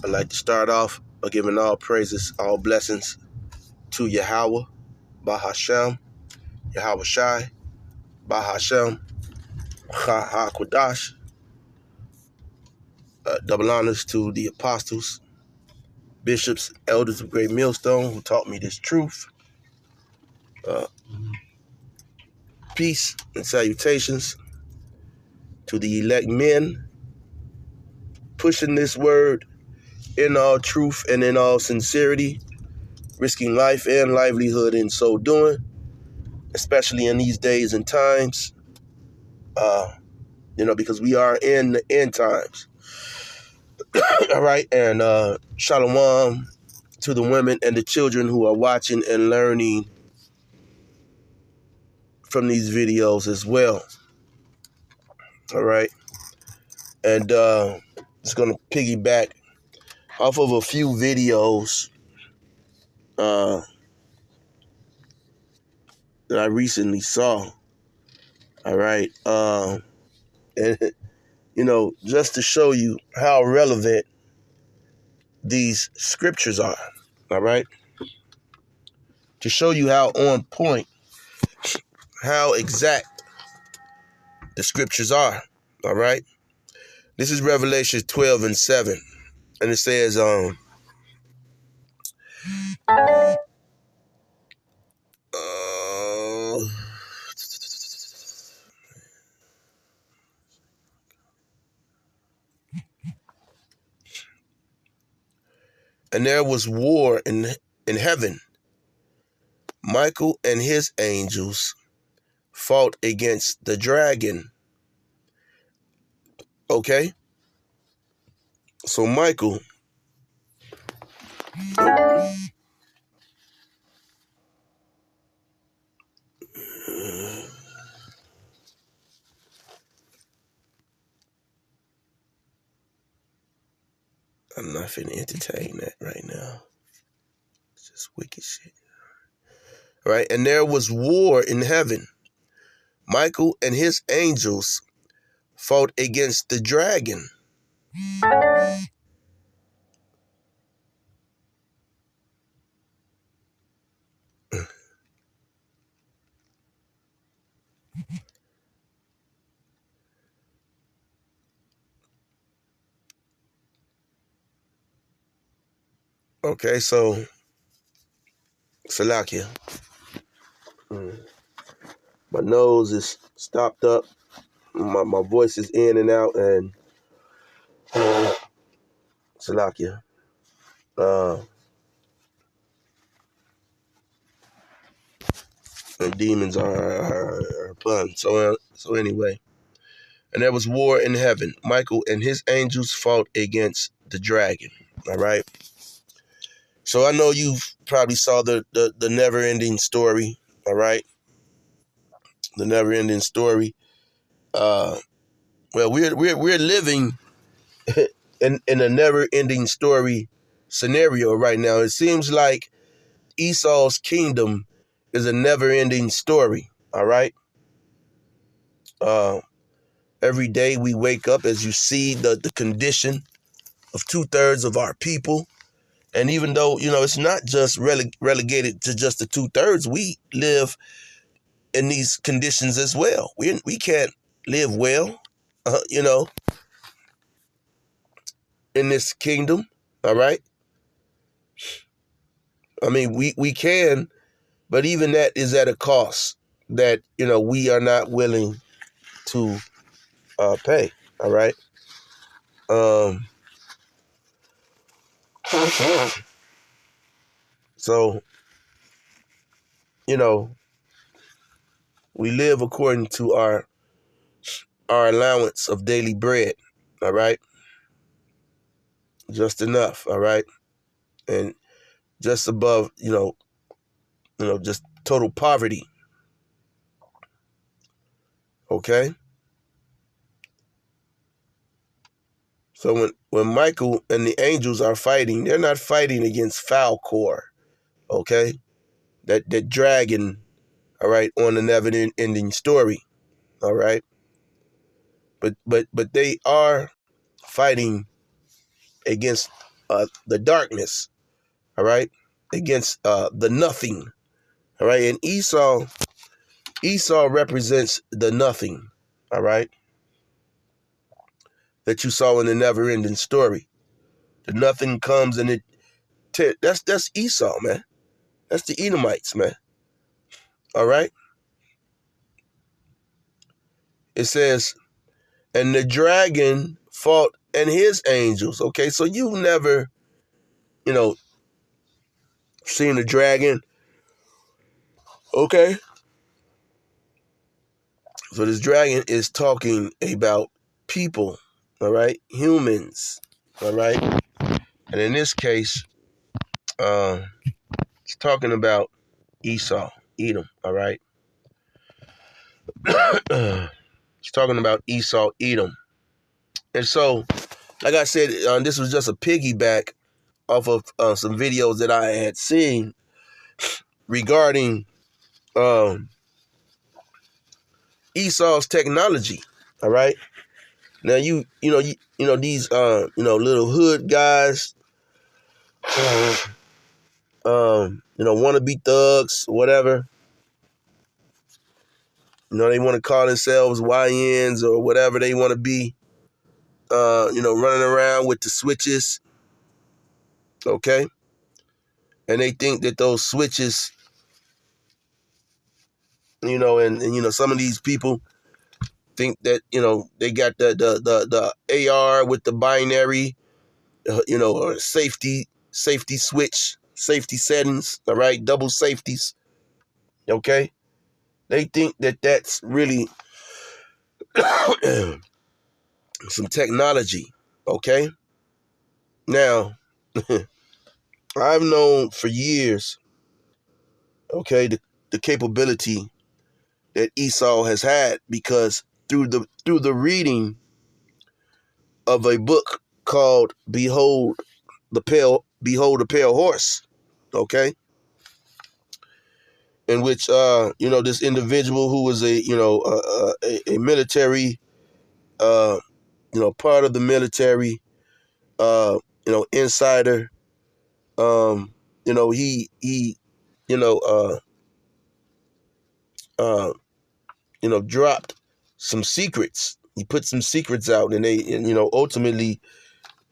I'd like to start off by giving all praises, all blessings to Yahweh, Bahashem, Yahweh Shai, Bahashem, Ha-Ha-Kwadash. Double honors to the apostles, bishops, elders of Great Millstone who taught me this truth. Uh, peace and salutations to the elect men pushing this word in all truth and in all sincerity, risking life and livelihood in so doing, especially in these days and times, because we are in the end times. All right, and shalom to the women and the children who are watching and learning from these videos as well. All right, and just going to piggyback off of a few videos that I recently saw. All right, and just to show you how relevant these scriptures are. All right, to show you how on point, how exact the scriptures are. All right, this is Revelation 12:7, and it says, and there was war in heaven. Michael and his angels fought against the dragon. Okay? So Michael, I'm not finna entertain that right now. It's just wicked shit. All right? And there was war in heaven. Michael and his angels fought against the dragon. Okay, so Salakia. My nose is stopped up. My voice is in and out, and Salakia. And demons are fun. So anyway, and there was war in heaven. Michael and his angels fought against the dragon. All right. So I know you probably saw the never-ending story. All right, the never-ending story. Well, we're living in a never-ending story scenario right now. It seems like Esau's kingdom is a never-ending story. All right. Every day we wake up, as you see the condition of 2/3 of our people. And even though, it's not just relegated to just the 2/3, we live in these conditions as well. We can't live well, in this kingdom. All right. I mean, we can, but even that is at a cost that, we are not willing to pay. All right. So, we live according to our allowance of daily bread. All right. Just enough. All right. And just above, just total poverty. Okay. So when Michael and the angels are fighting, they're not fighting against Falcor. Okay. That dragon. All right. On the never ending story. All right. But they are fighting against the darkness, all right, against the nothing, all right. And Esau represents the nothing, all right, that you saw in the never-ending story. The nothing comes and that's Esau, man. That's the Edomites, man. All right. It says, and the dragon fought and his angels. Okay, so you've never, you know, seen a dragon. Okay. So this dragon is talking about people, all right, humans, all right, and in this case, it's talking about Esau, Edom, all right. It's talking about Esau, Edom, and so, like I said, this was just a piggyback off of some videos that I had seen regarding um, Esau's technology, all right. Now you know these little hood guys, wannabe thugs, whatever. They want to call themselves YNs or whatever they want to be. Running around with the switches, okay? And they think that those switches, and some of these people think that they got the AR with the binary, or safety switch, safety settings, all right, double safeties, okay? They think that that's really some technology, okay? Now, I've known for years, okay, the capability that Esau has had because through the reading of a book called Behold the Pale Horse, okay, in which this individual who was a military part of the military insider, he you know uh uh dropped some secrets. He put some secrets out, and ultimately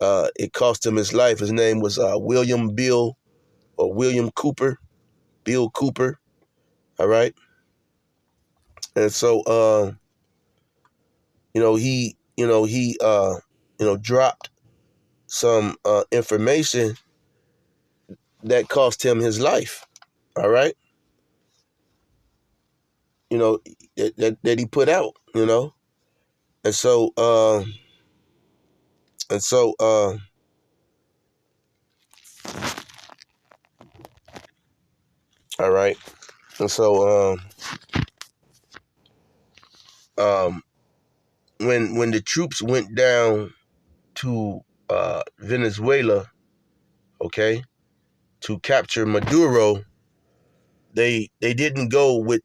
it cost him his life. His name was William Cooper, Bill Cooper. All right. And so he dropped some information that cost him his life. All right. That he put out, and so and so all right. And so um when the troops went down to Venezuela, okay, to capture Maduro, they didn't go with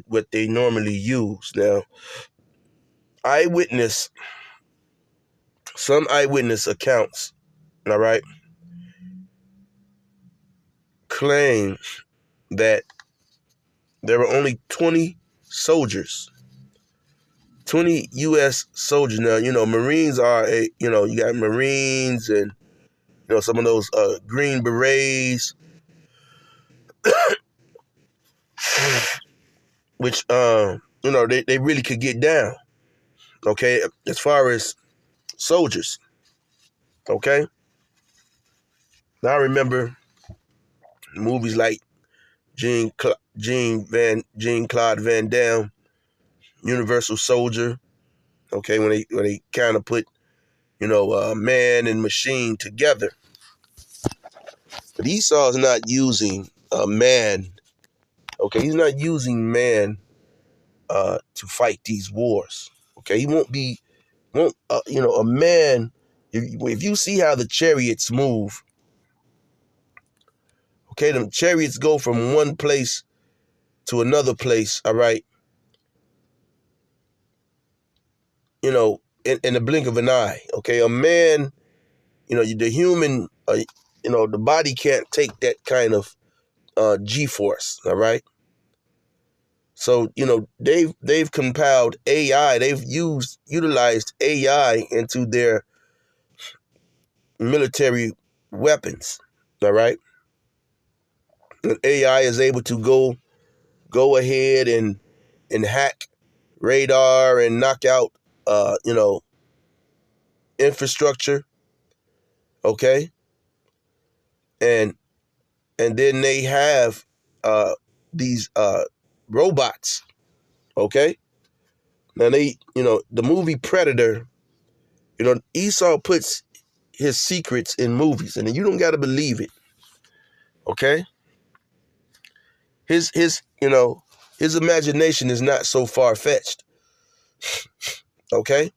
what they normally use. Now, eyewitness some eyewitness accounts, all right, claim that there were only 20 soldiers, 20 U.S. soldiers. Now, Marines are you got Marines and some of those Green Berets, which they really could get down, okay, as far as soldiers, okay. Now I remember movies like Jean-Claude Van Damme, Universal Soldier, okay, when they kind of put man and machine together. But Esau is not using a man, okay. He's not using man to fight these wars, okay. He won't a man. If you see how the chariots move, okay, the chariots go from one place to another place, all right, in the blink of an eye, okay. A man the human, the body can't take that kind of G-force. All right. So they've compiled AI. They've utilized AI into their military weapons. All right. And AI is able to go ahead and hack radar and knock out infrastructure. Okay. And then they have these robots. Okay. Now the movie Predator, Esau puts his secrets in movies, and you don't got to believe it. Okay. His imagination is not so far fetched. Okay.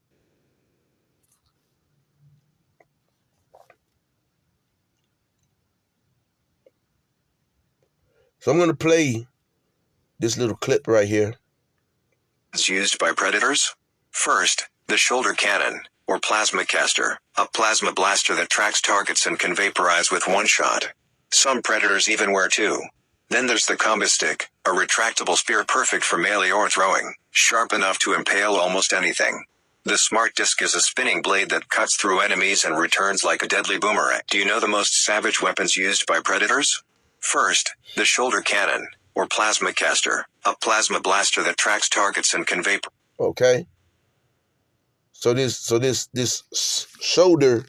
So I'm going to play this little clip right here. It's used by predators. First, the shoulder cannon, or plasma caster, a plasma blaster that tracks targets and can vaporize with one shot. Some predators even wear two. Then there's the combo stick, a retractable spear perfect for melee or throwing, sharp enough to impale almost anything. The smart disc is a spinning blade that cuts through enemies and returns like a deadly boomerang. Do you know the most savage weapons used by predators? First, the shoulder cannon, or plasma caster, a plasma blaster that tracks targets and can vapor. Okay. So this shoulder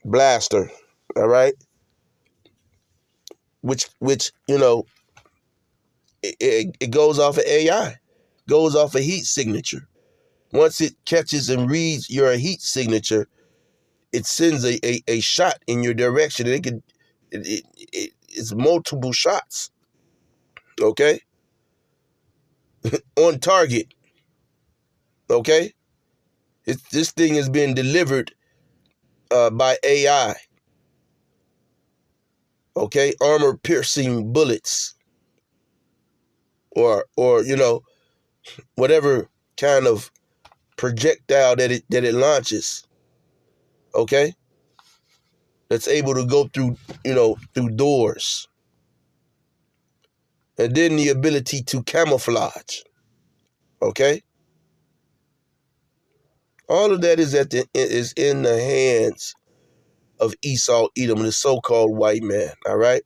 blaster, all right, which it goes off of AI, goes off a heat signature. Once it catches and reads your heat signature, it sends a shot in your direction. And it's multiple shots. Okay, on target. Okay, this thing is being delivered by AI. Okay, armor piercing bullets, or whatever kind of projectile that it launches. Okay, that's able to go through doors, and then the ability to camouflage. Okay, all of that is in the hands of Esau Edom, the so-called white man. All right.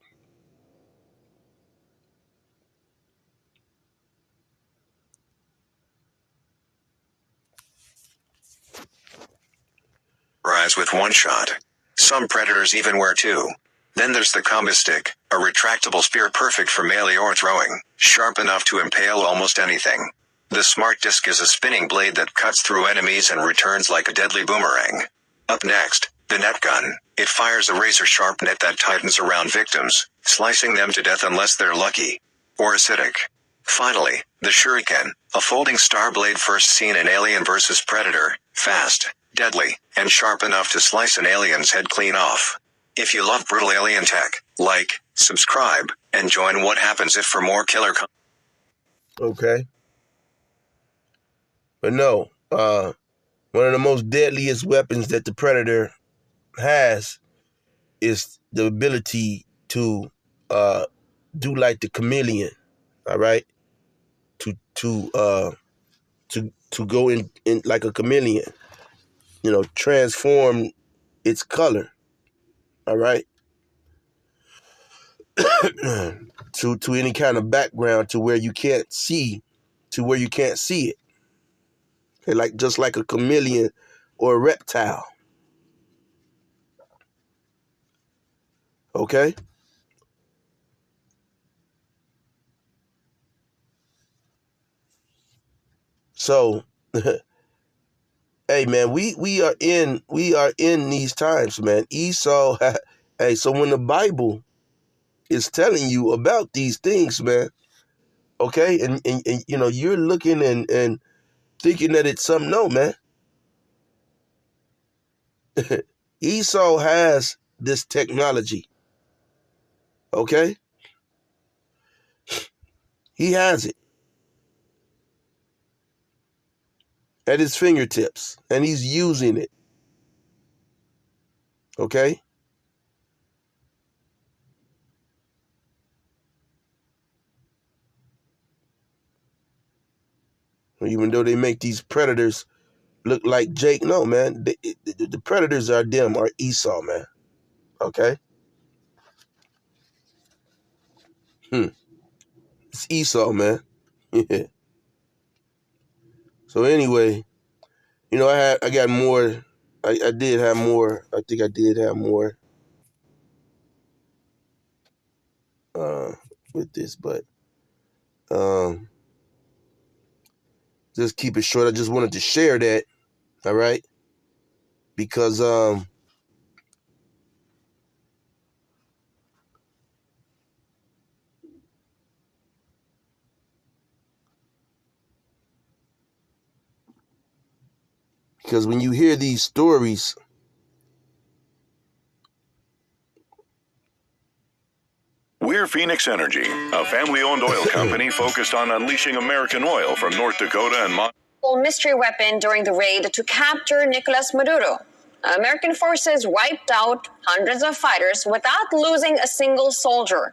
Rise with one shot. Some predators even wear two. Then there's the combo stick, a retractable spear perfect for melee or throwing, sharp enough to impale almost anything. The smart disc is a spinning blade that cuts through enemies and returns like a deadly boomerang. Up next, the net gun. It fires a razor-sharp net that tightens around victims, slicing them to death unless they're lucky or acidic. Finally, the shuriken, a folding star blade first seen in Alien vs. Predator, fast, deadly, and sharp enough to slice an alien's head clean off. If you love brutal alien tech, like, subscribe, and join What Happens If for more killer Okay. But no, one of the most deadliest weapons that the predator has is the ability to do like the chameleon. All right, to go in like a chameleon, transform its color. All right, to any kind of background to where you can't see, it. Okay, like just like a chameleon or a reptile. Okay. So, hey man, we are in these times, man. Esau, hey, so when the Bible is telling you about these things, man, okay, and you're looking and thinking that it's something. No, man. Esau has this technology, okay? He has it at his fingertips, and he's using it. Okay? Even though they make these predators look like Jake, no, man. The predators are them, are Esau, man. Okay? It's Esau, man. So anyway, I got more. I did have more. I think I did have more uh, with this, but um, just keep it short. I just wanted to share that, all right? Because when you hear these stories, We're Phoenix Energy, a family-owned oil company focused on unleashing American oil from North Dakota and mystery weapon during the raid to capture Nicolas Maduro. American forces wiped out hundreds of fighters without losing a single soldier.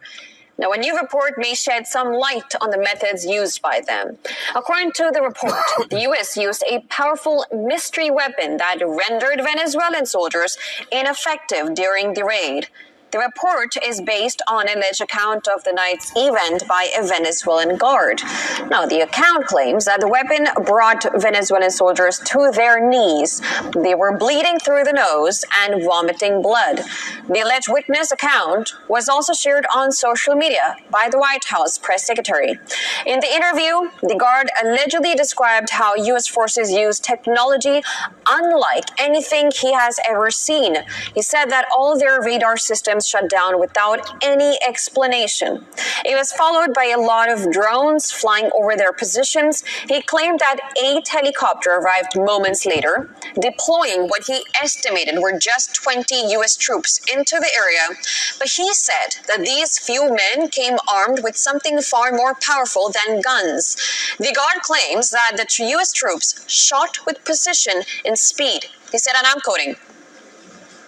Now, a new report may shed some light on the methods used by them. According to the report, the U.S. used a powerful mystery weapon that rendered Venezuelan soldiers ineffective during the raid. The report is based on an alleged account of the night's event by a Venezuelan guard. Now, the account claims that the weapon brought Venezuelan soldiers to their knees. They were bleeding through the nose and vomiting blood. The alleged witness account was also shared on social media by the White House press secretary. In the interview, the guard allegedly described how U.S. forces use technology unlike anything he has ever seen. He said that all their radar systems shut down without any explanation. It was followed by a lot of drones flying over their positions. He claimed that a helicopter arrived moments later, deploying what he estimated were just 20 U.S. troops into the area. But he said that these few men came armed with something far more powerful than guns. The guard claims that the U.S. troops shot with precision and speed. He said, and I'm quoting,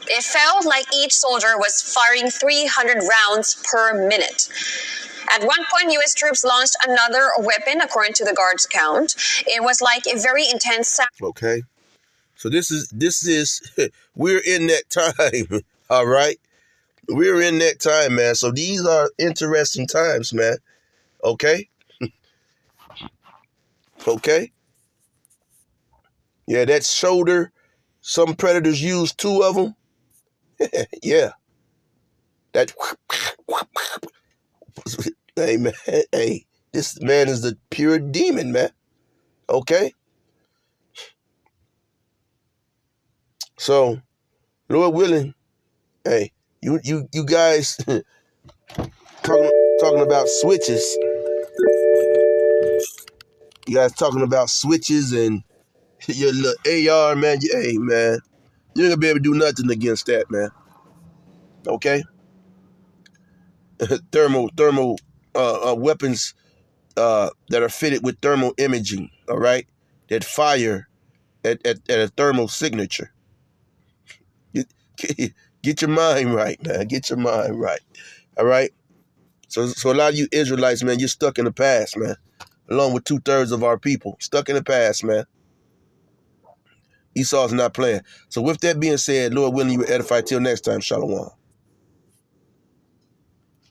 "It felt like each soldier was firing 300 rounds per minute." At one point, U.S. troops launched another weapon, according to the guard's account. It was like a very intense. okay? So this is we're in that time, all right? We're in that time, man. So these are interesting times, man. Okay? Okay? Yeah, that shoulder, some predators use two of them. Yeah. That hey man, hey, this man is the pure demon, man. Okay? So, Lord willing, hey, you guys talking about switches. You guys talking about switches and your little AR, man. Hey, man, you ain't gonna be able to do nothing against that, man. Okay? thermal weapons that are fitted with thermal imaging. All right, that fire at a thermal signature. Get, get your mind right, man. Get your mind right. All right. So a lot of you Israelites, man, you're stuck in the past, man. Along with 2/3 of our people, stuck in the past, man. Esau's not playing. So with that being said, Lord willing, you will edify till next time. Shalom.